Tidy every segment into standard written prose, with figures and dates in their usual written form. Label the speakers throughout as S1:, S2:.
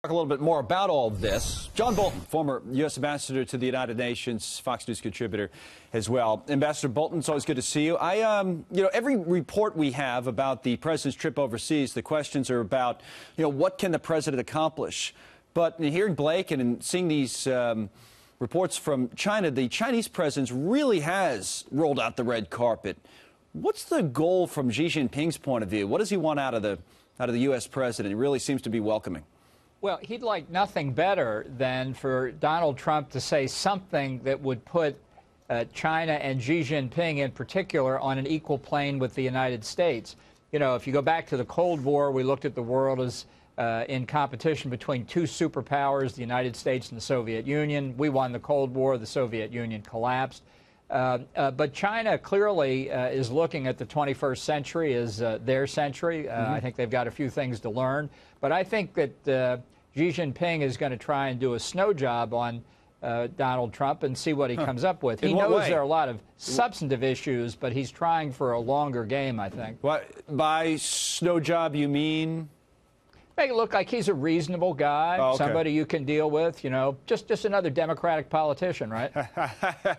S1: Talk a little bit more about all of this. John Bolton, former U.S. ambassador to the United Nations, Fox News contributor as well. Ambassador Bolton, it's always good to see you. Every report we have about the president's trip overseas, the questions are about, what can the president accomplish? But in hearing Blake and in seeing these reports from China, the Chinese president really has rolled out the red carpet. What's the goal from Xi Jinping's point of view? What does he want out of the U.S. president? He really seems to be welcoming.
S2: Well, he'd like nothing better than for Donald Trump to say something that would put China and Xi Jinping in particular on an equal plane with the United States. If you go back to the Cold War, we looked at the world as in competition between two superpowers, the United States and the Soviet Union. We won the Cold War. The Soviet Union collapsed. But China clearly is looking at the 21st century as their century. I think they've got a few things to learn. But I think that Xi Jinping is going to try and do a snow job on Donald Trump and see what he comes up with. He knows there are a lot of substantive issues, but he's trying for a longer game, I think.
S1: What, by snow job, you mean?
S2: Make it look like he's a reasonable guy, somebody you can deal with, just another Democratic politician, right?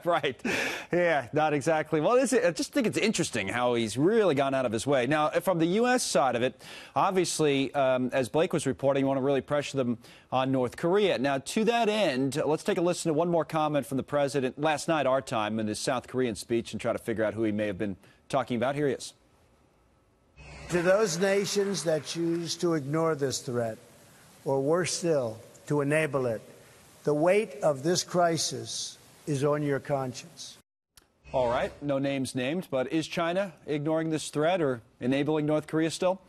S1: Right. Yeah, not exactly. Well, I just think it's interesting how he's really gone out of his way. Now, from the U.S. side of it, obviously, as Blake was reporting, you want to really pressure them on North Korea. Now, to that end, let's take a listen to one more comment from the president last night, our time, in his South Korean speech and try to figure out who he may have been talking about. Here he is.
S3: To those nations that choose to ignore this threat, or worse still, to enable it, the weight of this crisis is on your conscience.
S1: All right, no names named, but is China ignoring this threat or enabling North Korea still?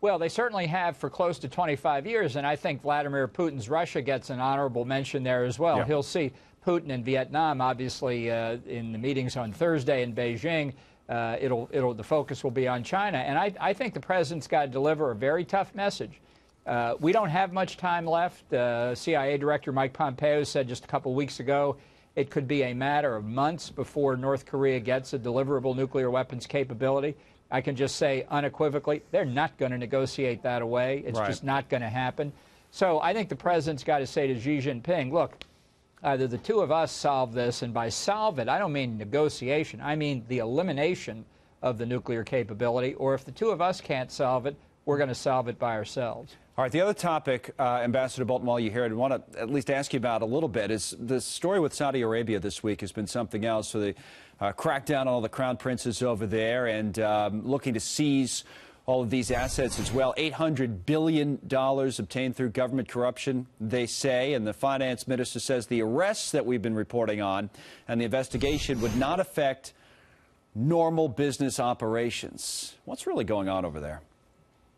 S2: Well, they certainly have for close to 25 years, and I think Vladimir Putin's Russia gets an honorable mention there as well. Yeah. He'll see Putin in Vietnam, obviously, in the meetings on Thursday in Beijing. The focus will be on China. And I think the president's got to deliver a very tough message. We don't have much time left. CIA Director Mike Pompeo said just a couple weeks ago it could be a matter of months before North Korea gets a deliverable nuclear weapons capability. I can just say unequivocally, they're not going to negotiate that away. It's just not going to happen. So I think the president's got to say to Xi Jinping, look, either the two of us solve this, and by solve it, I don't mean negotiation. I mean the elimination of the nuclear capability, or if the two of us can't solve it, we're going to solve it by ourselves.
S1: All right, the other topic, Ambassador Bolton, while you're here, I want to at least ask you about a little bit, is the story with Saudi Arabia this week has been something else. So they cracked down on all the crown princes over there and looking to seize all of these assets as well. $800 billion obtained through government corruption, they say. And the finance minister says the arrests that we've been reporting on and the investigation would not affect normal business operations. What's really going on over there?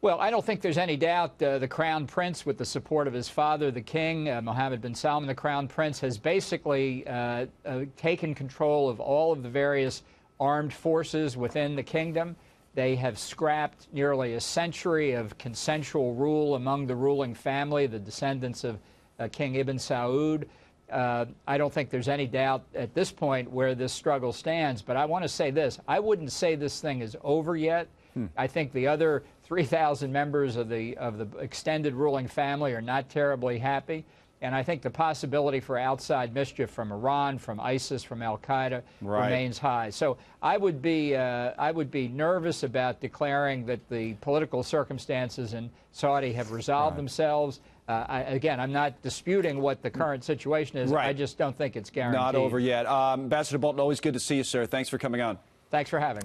S2: Well, I don't think there's any doubt the Crown Prince, with the support of his father, the King, Mohammed bin Salman, the Crown Prince, has basically taken control of all of the various armed forces within the kingdom. They have scrapped nearly a century of consensual rule among the ruling family, the descendants of King Ibn Saud. I don't think there's any doubt at this point where this struggle stands. But I want to say this. I wouldn't say this thing is over yet. I think the other 3,000 members of the extended ruling family are not terribly happy. And I think the possibility for outside mischief from Iran, from ISIS, from al-Qaeda remains high. So I would be nervous about declaring that the political circumstances in Saudi have resolved themselves. Again, I'm not disputing what the current situation is. I just don't think it's guaranteed.
S1: Not over yet. Ambassador Bolton, always good to see you, sir. Thanks for coming on.
S2: Thanks for having me.